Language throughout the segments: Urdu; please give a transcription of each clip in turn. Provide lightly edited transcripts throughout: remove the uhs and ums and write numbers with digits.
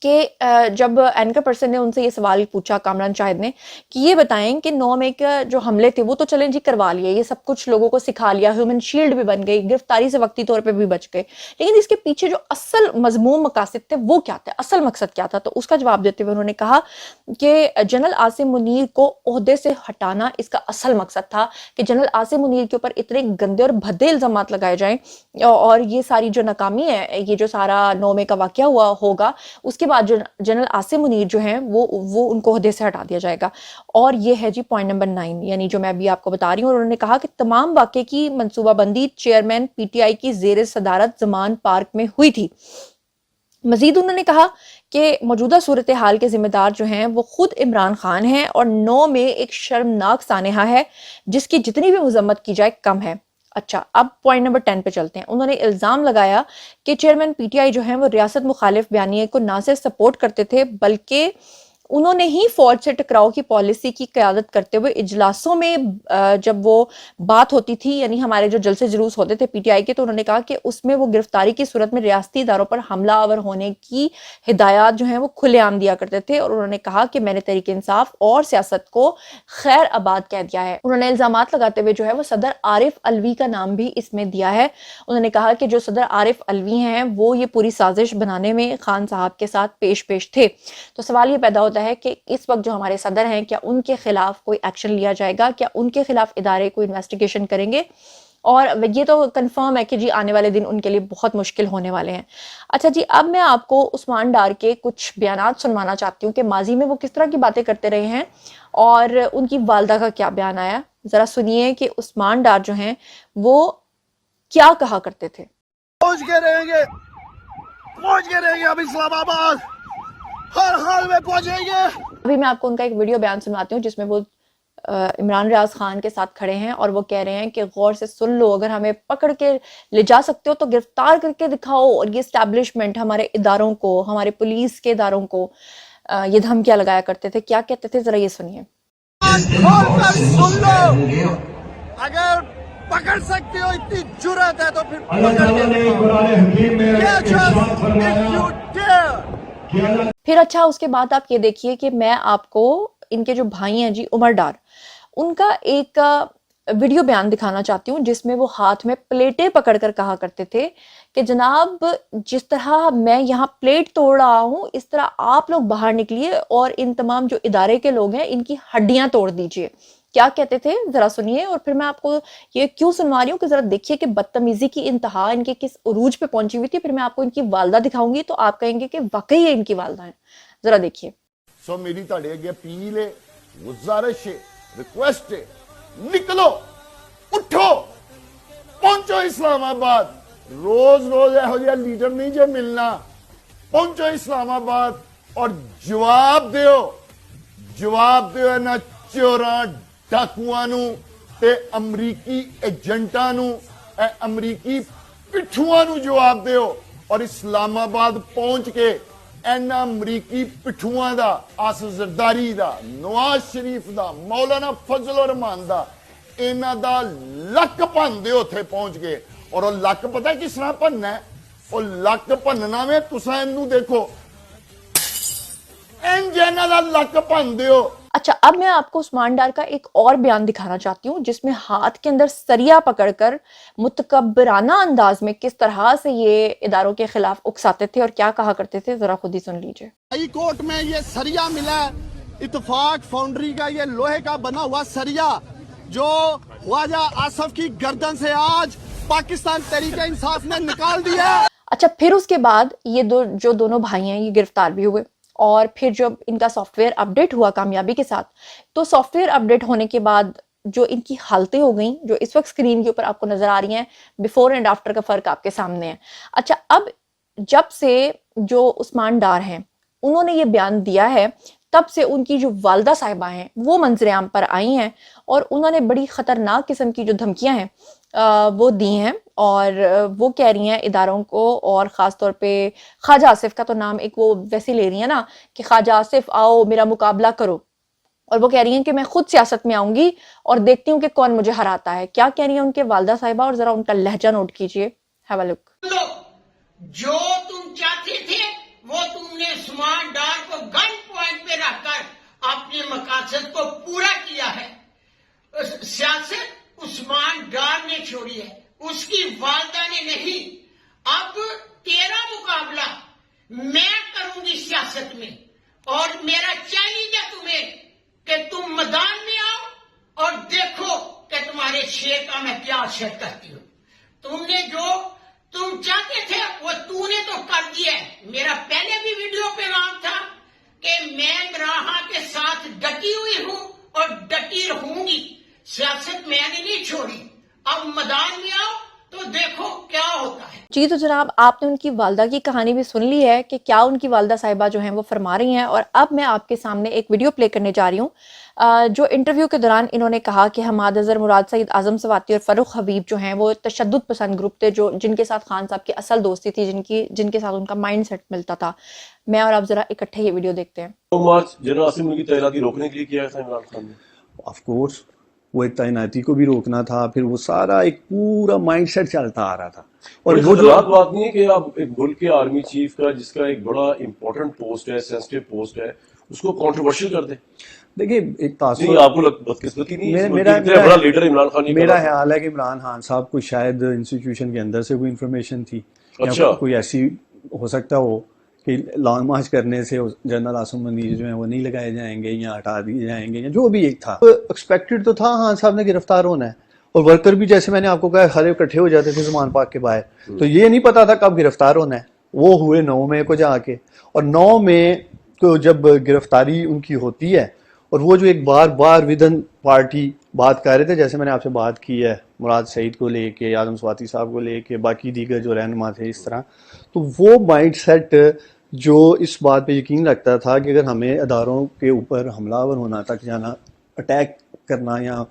کہ جب اینکر پرسن نے ان سے یہ سوال پوچھا کامران شاہد نے کہ یہ بتائیں کہ 9 مئی کے جو حملے تھے وہ تو چلیں جی کروا لیے، یہ سب کچھ لوگوں کو سکھا لیا، ہیومن شیلڈ بھی بن گئی، گرفتاری سے وقتی طور پہ بھی بچ گئے، لیکن اس کے پیچھے جو اصل مضمون مقاصد تھے وہ کیا تھے، اصل مقصد کیا تھا؟ تو اس کا جواب دیتے ہوئے انہوں نے کہا کہ جنرل عاصم منیر کو عہدے سے ہٹانا اس کا اصل مقصد تھا، کہ جنرل عاصم منیر کے اوپر اتنے گندے اور بھدے الزامات لگائے جائیں اور یہ ساری جو ناکامی ہے، یہ جو سارا 9 مئی کا واقعہ ہوا ہوگا، اس کے بعد جنرل عاصم منیر جو ہیں وہ ان کو عہدے سے ہٹا دیا جائے گا۔ اور یہ ہے جی پوائنٹ نمبر 9، یعنی جو میں ابھی آپ کو بتا رہی ہوں۔ اور انہوں نے کہا کہ تمام واقعے کی منصوبہ بندی چیئرمین پی ٹی آئی کی زیر صدارت زمان پارک میں ہوئی تھی۔ مزید انہوں نے کہا کہ موجودہ صورتحال کے ذمہ دار جو ہیں وہ خود عمران خان ہیں، اور 9 میں ایک شرمناک سانحہ ہے جس کی جتنی بھی مذمت کی جائے کم ہے۔ اچھا، اب پوائنٹ نمبر 10 پہ چلتے ہیں۔ انہوں نے الزام لگایا کہ چیئرمین پی ٹی آئی جو ہیں وہ ریاست مخالف بیانیے کو نہ صرف سپورٹ کرتے تھے بلکہ انہوں نے ہی فوج سے ٹکراؤ کی پالیسی کی قیادت کرتے ہوئے اجلاسوں میں جب وہ بات ہوتی تھی، یعنی ہمارے جو جلسے جلوس ہوتے تھے پی ٹی آئی کے، تو انہوں نے کہا کہ اس میں وہ گرفتاری کی صورت میں ریاستی اداروں پر حملہ آور ہونے کی ہدایات جو ہیں وہ کھلے عام دیا کرتے تھے، اور انہوں نے کہا کہ میں نے تحریک انصاف اور سیاست کو خیر آباد کہہ دیا ہے۔ انہوں نے الزامات لگاتے ہوئے جو ہے وہ صدر عارف علوی کا نام بھی اس میں دیا ہے۔ انہوں نے کہا کہ جو صدر عارف علوی ہیں وہ یہ پوری سازش بنانے میں خان صاحب کے ساتھ پیش تھے۔ تو سوال یہ پیدا ہوتا ہے کہ اس وقت جو ہمارے صدر ہیں کیا ان کے خلاف کوئی ایکشن لیا جائے گا، کیا ان کے خلاف ادارے کوئی انویسٹیگیشن کریں گے؟ اور یہ تو کنفرم ہے کہ جی آنے والے دن ان کے لیے بہت مشکل ہونے والے ہیں۔ اچھا جی، اب میں آپ کو عثمان ڈار کے کچھ بیانات سنوانا چاہتی ہوں کہ ماضی میں وہ کس طرح کی باتیں کرتے رہے ہیں اور ان کی والدہ کا کیا بیان آیا۔ ذرا سنیے کہ عثمان ڈار جو ہیں وہ کیا کہا کرتے تھے۔ پہنچ کے رہیں گے اب اسلام آباد، ہر حال میں پہنچیں گے۔ ابھی میں آپ کو ان کا ایک ویڈیو بیان سنواتی ہوں جس میں وہ عمران ریاض خان کے ساتھ کھڑے ہیں اور وہ کہہ رہے ہیں کہ غور سے سن لو، اگر ہمیں پکڑ کے لے جا سکتے ہو تو گرفتار کر کے دکھاؤ، اور یہ اسٹیبلشمنٹ ہمارے اداروں کو، ہمارے پولیس کے اداروں کو یہ دھمکیاں لگایا کرتے تھے۔ کیا کہتے تھے ذرا یہ سنیے۔ کھول کر سن لو، اگر پکڑ سکتے ہو، اتنی جرأت ہے تو پھر پکڑ کے دکھاؤ۔ پھر اچھا اس کے بعد آپ یہ دیکھیے کہ میں آپ کو ان کے جو بھائی ہیں جی عمر ڈار، ان کا ایک ویڈیو بیان دکھانا چاہتی ہوں جس میں وہ ہاتھ میں پلیٹیں پکڑ کر کہا کرتے تھے کہ جناب جس طرح میں یہاں پلیٹ توڑ رہا ہوں اس طرح آپ لوگ باہر نکلیے اور ان تمام جو ادارے کے لوگ ہیں ان کی ہڈیاں توڑ دیجئے۔ کیا کہتے تھے ذرا سنیے، اور پھر میں آپ کو یہ کیوں سنوا رہی ہوں کہ ذرا دیکھیے کہ بدتمیزی کی انتہا ان کے کس عروج پہ پہنچی ہوئی تھی۔ پھر میں آپ کو ان کی والدہ دکھاؤں گی تو آپ کہیں گے کہ واقعی یہ ان کی والدہ ہیں۔ ذرا دیکھیے۔ سو میری تاڑے اگے اپیل ہے، گزارش ہے، ریکویسٹ ہے، نکلو، اٹھو، پہنچو اسلام آباد۔ روز روز ایہو جہا لیڈر نہیں جو ملنا، پہنچو اسلام آباد اور جواب دیو نہ چوراں ڈاکواں نو تے امریکی ایجنٹاں نو، اے امریکی پٹھواں نو جواب دیو، اور اسلام آباد پہنچ کے این امریکی پٹھواں دا، آصف زرداری دا، نواز شریف دا، مولانا فضل الرحمان دا، اینا دا لک پن دیو تھے پہنچ کے۔ اور وہ لک پتہ ہے کس طرح پننا ہے؟ وہ لک پننا میں تساں انو دیکھو، این جینا دا لک پن دیو۔ اچھا، اب میں آپ کو عثمان ڈار کا ایک اور بیان دکھانا چاہتی ہوں جس میں ہاتھ کے اندر سریا پکڑ کر متکبرانہ انداز میں کس طرح سے یہ اداروں کے خلاف اکساتے تھے اور کیا کہا کرتے تھے، ذرا خود ہی سن لیجئے۔ ہائی کورٹ میں یہ سریا ملا ہے، اتفاق فاؤنڈری کا یہ لوہے کا بنا ہوا سریا جو خواجہ آصف کی گردن سے آج پاکستان تحریک انصاف نے نکال دیا۔ اچھا، پھر اس کے بعد یہ جو دونوں بھائی ہیں یہ گرفتار بھی ہوئے، اور پھر جب ان کا سافٹ ویئر اپڈیٹ ہوا کامیابی کے ساتھ، تو سافٹ ویئر اپڈیٹ ہونے کے بعد جو ان کی حالتیں ہو گئیں جو اس وقت سکرین کے اوپر آپ کو نظر آ رہی ہیں، بیفور اینڈ آفٹر کا فرق آپ کے سامنے ہے۔ اچھا، اب جب سے جو عثمان ڈار ہیں انہوں نے یہ بیان دیا ہے تب سے ان کی جو والدہ صاحبہ ہیں وہ منظر عام پر آئی ہیں، اور انہوں نے بڑی خطرناک قسم کی جو دھمکیاں ہیں وہ دی ہیں، اور وہ کہہ رہی ہیں اداروں کو، اور خاص طور پہ خواجہ آصف کا تو نام ایک وہ ویسے لے رہی ہیں نا کہ خواجہ آصف آؤ میرا مقابلہ کرو، اور وہ کہہ رہی ہیں کہ میں خود سیاست میں آؤں گی اور دیکھتی ہوں کہ کون مجھے ہراتا ہے۔ کیا کہہ رہی ہیں ان کے والدہ صاحبہ، اور ذرا ان کا لہجہ نوٹ کیجئے۔ ہیو اے لک۔ جو تم چاہتے تھے وہ تم نے عثمان ڈار کو گن پوائنٹ پہ رکھ کر اپنے مقاصد کو پورا کیا ہے. سیاست عثمان ڈار نے چھوڑی ہے, اس کی والدہ نے نہیں. اب تیرا مقابلہ میں کروں گی سیاست میں, اور میرا چیلنج ہے تمہیں کہ تم میدان میں آؤ اور دیکھو کہ تمہارے شیر کا میں کیا اثر کرتی ہوں. تم نے جو تم چاہتے تھے وہ تو نے تو کر دیا ہے. میرا پہلے بھی ویڈیو پیغام تھا کہ میں عمران خان کے ساتھ ڈٹی ہوئی ہوں اور ڈٹی رہوں گی. سیاست میں نے نہیں چھوڑی. اب میدان میں آؤ تو دیکھو کیا ہوتا ہے. جی تو جناب, آپ نے ان کی والدہ کی کہانی بھی سن لی ہے کہ کیا ان کی والدہ صاحبہ جو ہیں وہ فرما رہی ہیں. اور اب میں آپ کے سامنے ایک ویڈیو پلے کرنے جا رہی ہوں جو انٹرویو کے دوران انہوں نے کہا کہ حماد اظہر, مراد سعید, اعظم سواتی اور فروخ حبیب جو ہیں وہ تشدد پسند گروپ تھے, جن کے ساتھ خان صاحب کی اصل دوستی تھی, جن کے ساتھ ان کا مائنڈ سیٹ ملتا تھا. میں اور آپ ذرا اکٹھے یہ ویڈیو دیکھتے ہیں. مارچ جنرل عاصم کی تعیناتی روکنے کے لیے کیا تھا عمران خان نے. آف کورس وہ ایک تعیناتی کو بھی روکنا تھا, پھر وہ سارا ایک پورا مائنڈ سیٹ چلتا آ رہا تھا. اور وہ جو بات نہیں ہے کہ آپ ایک ملک کے آرمی چیف کا جس کا ایک بڑا امپورٹنٹ پوسٹ ہے, سینسٹیو پوسٹ ہے, اس کو کنٹروورشل کر دیں. دیکھیے ایک تاثر آپ کو بدقسمتی نہیں ہے, بڑا لیڈر عمران خان. میرا خیال ہے کہ عمران خان صاحب کو شاید انسٹیٹیوشن کے اندر سے کوئی انفارمیشن تھی, یا کوئی ایسی ہو سکتا ہو کہ لانگ مارچ کرنے سے جنرل عاصم منیر جو ہیں وہ نہیں لگائے جائیں گے یا ہٹا دیے جائیں گے, یا جو بھی ایک تھا. ایکسپیکٹڈ تو تھا خان صاحب نے گرفتار ہونا ہے, اور ورکر بھی جیسے میں نے آپ کو کہا خالے اکٹھے ہو جاتے تھے زمان پاک کے باہر, تو یہ نہیں پتا تھا کب گرفتار ہونا ہے. وہ ہوئے 9 مئی کو جا کے, اور 9 مئی کو جب گرفتاری ان کی ہوتی ہے, اور وہ جو ایک بار بار ودن پارٹی بات کر رہے تھے, جیسے میں نے آپ سے بات کی ہے مراد سعید کو لے کے, اعظم سواتی صاحب کو لے کے, باقی دیگر جو رہنما تھے اس طرح, تو وہ مائنڈ سیٹ جو اس بات پہ یقین رکھتا تھا کہ اگر ہمیں اداروں کے اوپر حملہ آور ہونا تک جانا, اٹیک کرنا یا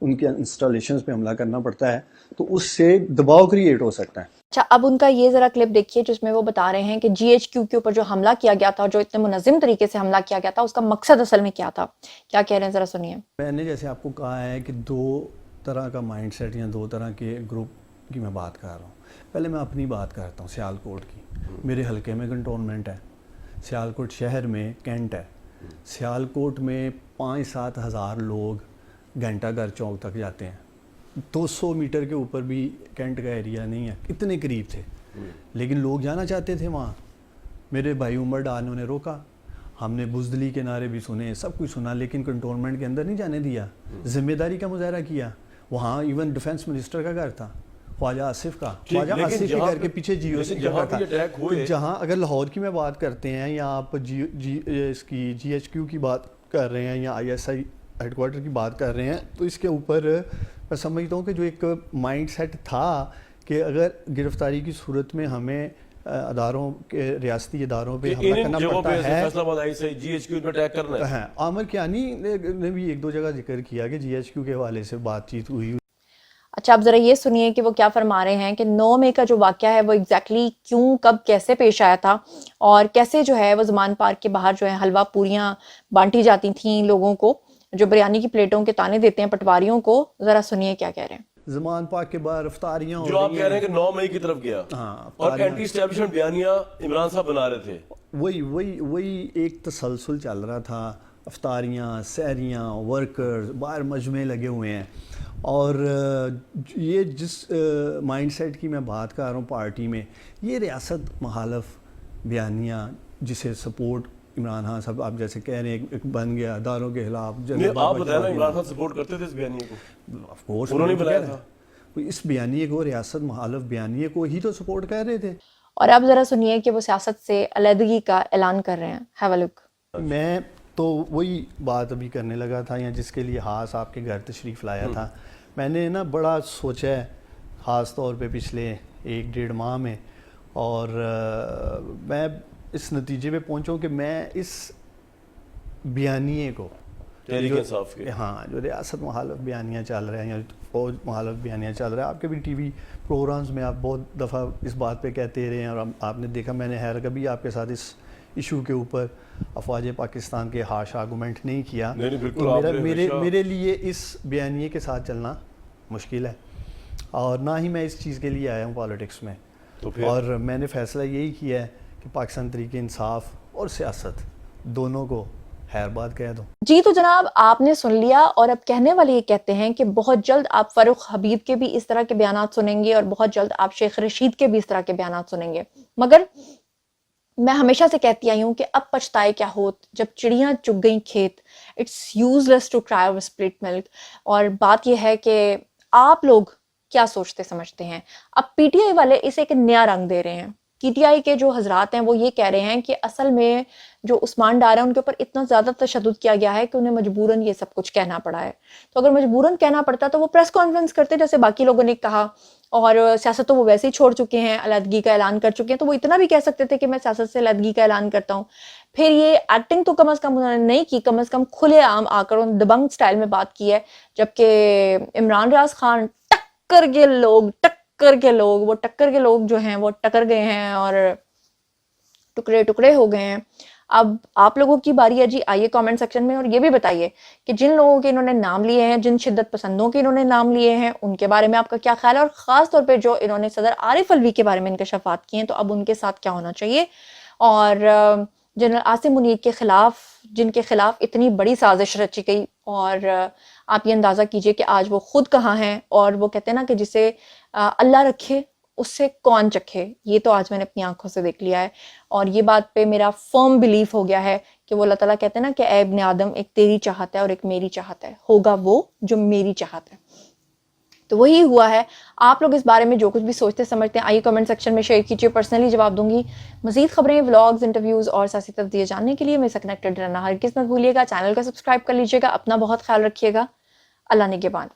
ان کے انسٹالیشنز پہ حملہ کرنا پڑتا ہے, تو اس سے دباؤ کریٹ ہو سکتا ہے. اچھا, اب ان کا یہ ذرا کلپ دیکھیے جس میں وہ بتا رہے ہیں کہ جی ایچ کیو کے اوپر جو حملہ کیا گیا تھا, جو اتنے منظم طریقے سے حملہ کیا گیا تھا, اس کا مقصد اصل میں کیا تھا. کیا کہہ رہے ہیں ذرا سنیے. میں نے جیسے آپ کو کہا ہے کہ 2 طرح کا مائنڈ سیٹ یا 2 طرح کے گروپ کی میں بات کر رہا ہوں. پہلے میں اپنی بات کرتا ہوں سیالکوٹ کی. میرے حلقے میں کنٹونمنٹ ہے, سیالکوٹ شہر میں کینٹ ہے. سیالکوٹ میں 5-7 ہزار لوگ گھنٹہ گھر چوک تک جاتے ہیں. 200 میٹر کے اوپر بھی کینٹ کا ایریا نہیں ہے, اتنے قریب تھے, لیکن لوگ جانا چاہتے تھے وہاں. میرے بھائی عمر ڈار نے انہیں روکا, ہم نے بزدلی کے نعرے بھی سنے, سب کچھ سنا, لیکن کنٹونمنٹ کے اندر نہیں جانے دیا. ذمہ داری کا مظاہرہ کیا. وہاں ایون ڈیفنس منسٹر کا گھر تھا, خواجہ آصف کا. خواجہ آصف کے گھر کے پیچھے جی او سی کا تھا. جہاں اگر لاہور کی میں بات کرتے ہیں, یا آپ اس کی جی ایچ کیو کی بات کر رہے ہیں, یا I S I had quarter کی بات کر رہے ہیں, تو اس کے اوپر میں سمجھتا ہوں کہ جو ایک مائنڈ سیٹ تھا کہ اگر گرفتاری کی صورت میں ہمیں اداروں کے ریاستی اداروں پہ حملہ کرنا پڑتا ہے. عامر کیانی نے بھی 1-2 جگہ ذکر کیا کہ جی ایچ کیو کے حوالے سے بات چیت ہوئی. اچھا, آپ ذرا یہ سنیے کہ وہ کیا فرما رہے ہیں کہ 9 مئی کا جو واقعہ ہے وہ ایگزیکٹلی کیوں, کب, کیسے پیش آیا تھا, اور کیسے جو ہے وہ زمان پارک کے باہر جو ہے حلوہ پوریاں بانٹی جاتی تھیں لوگوں کو, جو بریانی کی پلیٹوں کے تانے دیتے ہیں پٹواریوں کو. ذرا سنیے کیا کہہ رہے ہیں. زمان پاک کے باہر افطاریاں جو آپ کہہ رہے ہیں کہ 9 مئی کی طرف گیا, اور اینٹی اسٹیبلشمنٹ بیانیاں عمران صاحب بنا رہے تھے. وہی ایک تسلسل چل رہا تھا. افطاریاں, سحریاں, ورکرز باہر مجمع لگے ہوئے ہیں, اور یہ جس مائنڈ سیٹ کی میں بات کر رہا ہوں پارٹی میں, یہ ریاست مخالف بیانیاں جسے سپورٹ عمران خان صاحب آپ جیسے کہہ رہے ہیں بن گیا اداروں کے خلاف. آپ بتائیں نا, عمران خان سپورٹ کرتے تھے اس بیانیے کو؟ آف کورس انہوں نے بنایا تھا. اس بیانیے کو, ریاست مخالف بیانیے کو ہی تو سپورٹ کر رہے تھے. اور اب ذرا سنیے کہ وہ سیاست سے علیحدگی کا اعلان کر رہے ہیں. ہیو اے لک. میں تو وہی بات ابھی کرنے لگا تھا, یا جس کے لیے خاص آپ کے گھر تشریف لایا تھا. میں نے نا بڑا سوچا ہے خاص طور پہ پچھلے 1-1.5 ماہ میں, اور میں اس نتیجے پہ پہنچا کہ میں اس بیانیے کو, تحریک انصاف کے, جو ریاست مخالف بیانیاں چل رہے ہیں یا فوج مخالف بیانیاں چل رہے ہیں, آپ کے بھی ٹی وی پروگرامز میں آپ بہت دفعہ اس بات پہ کہتے رہے ہیں, اور آپ نے دیکھا میں نے خیر کبھی آپ کے ساتھ اس ایشو کے اوپر افواج پاکستان کے ہارش آرگومنٹ نہیں کیا. میرے لیے اس بیانیے کے ساتھ چلنا مشکل ہے, اور نہ ہی میں اس چیز کے لیے آیا ہوں پالیٹکس میں. اور میں نے فیصلہ یہی کیا ہے کہ پاکستان تحریک انصاف اور سیاست دونوں کو خیر بات کہہ دو. جی تو جناب آپ نے سن لیا, اور اب کہنے والے یہ کہتے ہیں کہ بہت جلد آپ فاروق حبیب کے بھی اس طرح کے بیانات سنیں گے, اور بہت جلد آپ شیخ رشید کے بھی اس طرح کے بیانات سنیں گے. مگر میں ہمیشہ سے کہتی آئی ہوں کہ اب پچھتائے کیا ہوت جب چڑیاں چگ گئیں کھیت. It's useless to try اور سپلٹ ملک. اور بات یہ ہے کہ آپ لوگ کیا سوچتے سمجھتے ہیں؟ اب پی ٹی آئی والے اسے ایک نیا رنگ دے رہے ہیں. پی ٹی آئی کے جو حضرات ہیں وہ یہ کہہ رہے ہیں کہ اصل میں جو عثمان ڈار ہیں ان کے اوپر اتنا زیادہ تشدد کیا گیا ہے کہ انہیں مجبوراً یہ سب کچھ کہنا پڑا ہے. تو اگر مجبوراً کہنا پڑتا تو وہ پریس کانفرنس کرتے جیسے باقی لوگوں نے کہا, اور سیاست تو وہ ویسے ہی چھوڑ چکے ہیں, علیحدگی کا اعلان کر چکے ہیں, تو وہ اتنا بھی کہہ سکتے تھے کہ میں سیاست سے علیحدگی کا اعلان کرتا ہوں. پھر یہ ایکٹنگ تو کم از کم انہوں نے نہیں کی, کم از کم کھلے عام آ کر انہوں نے دبنگ سٹائل میں بات کی ہے. جبکہ عمران ریاض خان ٹکر کے لوگ جو ہیں وہ ٹکر گئے ہیں اور ٹکڑے ٹکڑے ہو گئے ہیں. اب آپ لوگوں کی باری ہے جی, آئیے کامنٹ سیکشن میں اور یہ بھی بتائیے کہ جن لوگوں کے انہوں نے نام لیے ہیں, جن شدت پسندوں کے انہوں نے نام لیے ہیں, ان کے بارے میں آپ کا کیا خیال ہے, اور خاص طور پہ جو انہوں نے صدر عارف الوی کے بارے میں انکشافات کیے ہیں تو اب ان کے ساتھ کیا ہونا چاہیے. اور جنرل عاصم منیر کے خلاف, جن کے خلاف اتنی بڑی سازش رچی گئی, اور آپ یہ اندازہ کیجئے کہ آج وہ خود کہاں ہیں, اور وہ کہتے ہیں نا کہ جسے اللہ رکھے اس سے کون چکھے. یہ تو آج میں نے اپنی آنکھوں سے دیکھ لیا ہے, اور یہ بات پہ میرا فرم بلیف ہو گیا ہے کہ وہ اللہ تعالیٰ کہتے ہیں نا کہ اے ابن آدم, ایک تیری چاہت ہے اور ایک میری چاہت ہے, ہوگا وہ جو میری چاہت ہے. تو وہی ہوا ہے. آپ لوگ اس بارے میں جو کچھ بھی سوچتے سمجھتے ہیں آئیے کمنٹ سیکشن میں شیئر کیجیے, پرسنلی جواب دوں گی. مزید خبریں, ولاگز, انٹرویوز اور سیاسی تجزیے جاننے کے لیے میرے سے کنیکٹڈ رہنا ہرگز مت بھولیے گا. چینل کو سبسکرائب کر لیجیے گا. اپنا بہت خیال رکھیے گا. اللہ نگہبان.